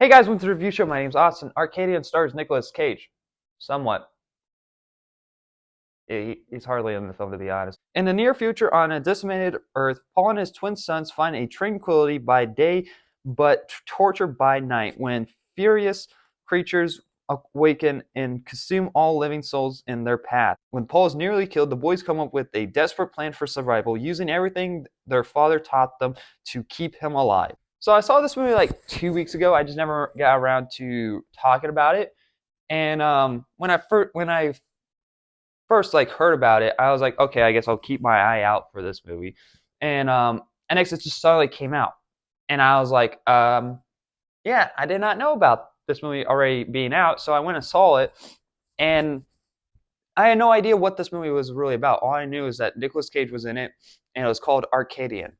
Hey guys, welcome to the review show. My name's Austin. Arcadian stars Nicolas Cage. Somewhat. He's hardly in the film, to be honest. In the near future, on a decimated Earth, Paul and his twin sons find a tranquility by day, but torture by night, when furious creatures awaken and consume all living souls in their path. When Paul is nearly killed, the boys come up with a desperate plan for survival, using everything their father taught them to keep him alive. So I saw this movie like 2 weeks ago. I just never got around to talking about it. And when I first like heard about it, I was like, okay, I guess I'll keep my eye out for this movie. And next it just suddenly came out, and I was like, yeah, I did not know about this movie already being out, so I went and saw it, and I had no idea what this movie was really about. All I knew is that Nicolas Cage was in it, and it was called Arcadian.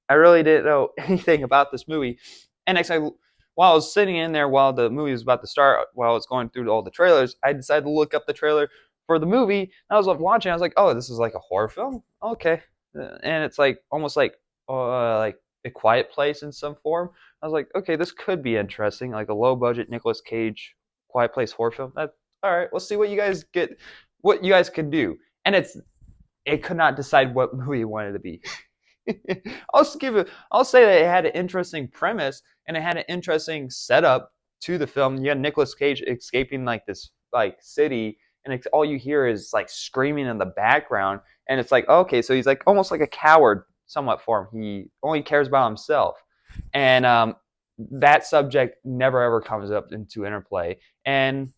I really didn't know anything about this movie. And next, while I was sitting in there while the movie was about to start, while I was going through all the trailers, I decided to look up the trailer for the movie. And I was like watching. I was like, "Oh, this is like a horror film, okay." And it's like almost like A Quiet Place in some form. I was like, "Okay, this could be interesting, like a low budget Nicolas Cage Quiet Place horror film." That's all right. We'll see what you guys get, what you guys can do. And it could not decide what movie it wanted to be. I'll say that it had an interesting premise and it had an interesting setup to the film. You had Nicolas Cage escaping like this like city, and all you hear is like screaming in the background, and it's like, okay, so he's like almost like a coward somewhat for him. He only cares about himself, and that subject never ever comes up into interplay. And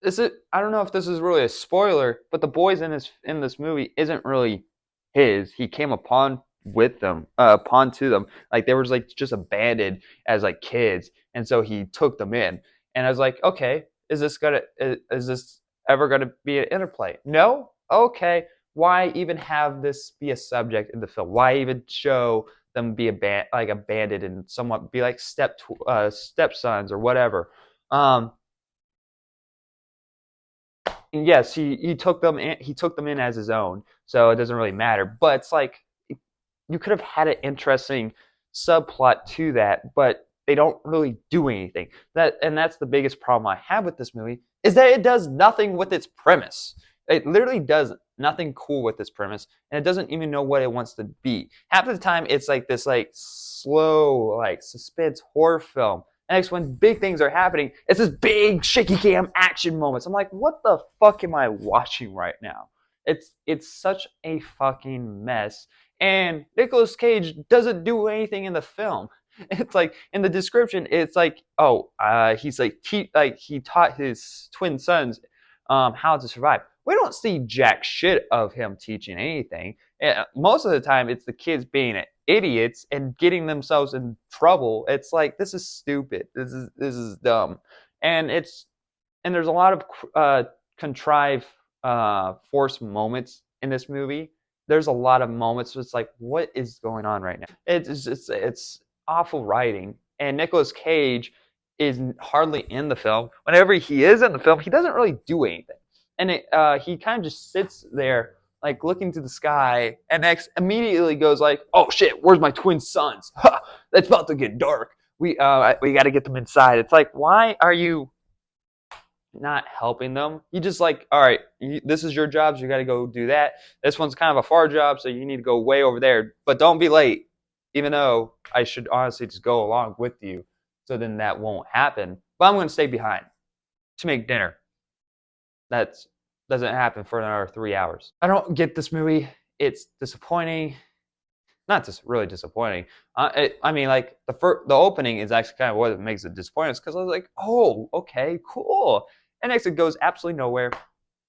I don't know if this is really a spoiler, but the boys in this movie isn't really his. He came upon to them, like they were like just abandoned as like kids, and so he took them in. And I was like, okay, is this ever gonna be an interplay? No. Okay, why even have this be a subject in the film? Why even show them be abandoned and somewhat be like stepsons or whatever? Um, yes, he took them in as his own, so it doesn't really matter. But it's like you could have had an interesting subplot to that, but they don't really do anything. That's the biggest problem I have with this movie, is that it does nothing with its premise. It literally does nothing cool with this premise, and it doesn't even know what it wants to be. Half of the time, it's like this like slow like suspense horror film. And next, when big things are happening, it's this big shaky cam action moments. I'm like, what the fuck am I watching right now? It's such a fucking mess. And Nicolas Cage doesn't do anything in the film. It's like in the description, it's like, oh, he's like he taught his twin sons how to survive. We don't see jack shit of him teaching anything. Most of the time, it's the kids being idiots and getting themselves in trouble. It's like, this is stupid. This is dumb, and there's a lot of contrived forced moments in this movie. There's a lot of moments where it's like, what is going on right now? It's awful writing, and Nicolas Cage is hardly in the film. Whenever he is in the film, he doesn't really do anything, and he kind of just sits there like looking to the sky, and next immediately goes like, "Oh shit, where's my twin sons? Ha, it's about to get dark. We got to get them inside." It's like, why are you not helping them? You just like, all right, this is your job, so you got to go do that. This one's kind of a far job, so you need to go way over there, but don't be late. Even though I should honestly just go along with you, so then that won't happen. But I'm going to stay behind to make dinner. That doesn't happen for another 3 hours. I don't get this movie. It's disappointing. Not just really disappointing. I mean, like the opening is actually kind of what makes it disappointing, because I was like, oh, okay, cool. And next it goes absolutely nowhere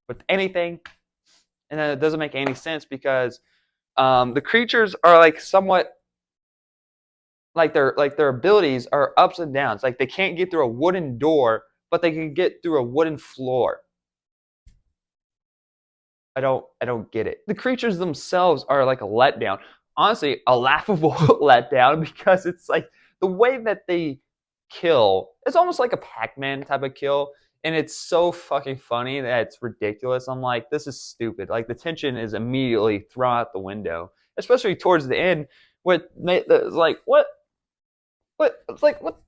with anything, and then it doesn't make any sense because the creatures are like somewhat like their abilities are ups and downs. Like they can't get through a wooden door, but they can get through a wooden floor. I don't get it. The creatures themselves are like a letdown. Honestly, a laughable letdown, because it's like the way that they kill. It's almost like a Pac-Man type of kill, and it's so fucking funny that it's ridiculous. I'm like, this is stupid. Like the tension is immediately thrown out the window, especially towards the end. With like what? It's like what?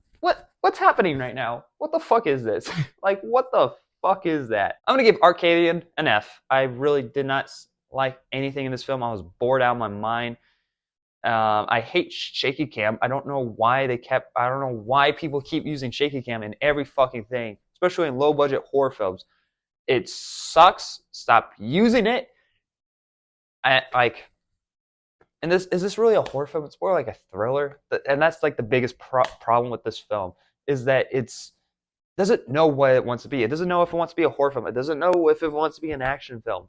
What's happening right now? What the fuck is this? Like, what the fuck is that? I'm gonna give Arcadian an F. I really did not like anything in this film. I was bored out of my mind. I hate shaky cam. I don't know why they kept. I don't know why people keep using shaky cam in every fucking thing, especially in low budget horror films. It sucks. Stop using it. Like, and this is this really a horror film? It's more like a thriller, and that's like the biggest problem with this film is that it's doesn't know what it wants to be. It doesn't know if it wants to be a horror film. It doesn't know if it wants to be an action film.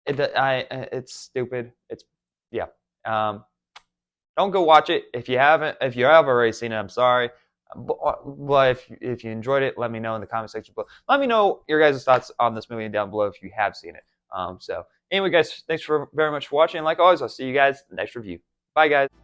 It's stupid. It's yeah. Um, don't go watch it if you haven't. If you have already seen it, I'm sorry. But if you enjoyed it, let me know in the comment section below. Let me know your guys' thoughts on this movie down below if you have seen it. So anyway, guys, thanks for very much for watching. And like always, I'll see you guys in the next review. Bye, guys.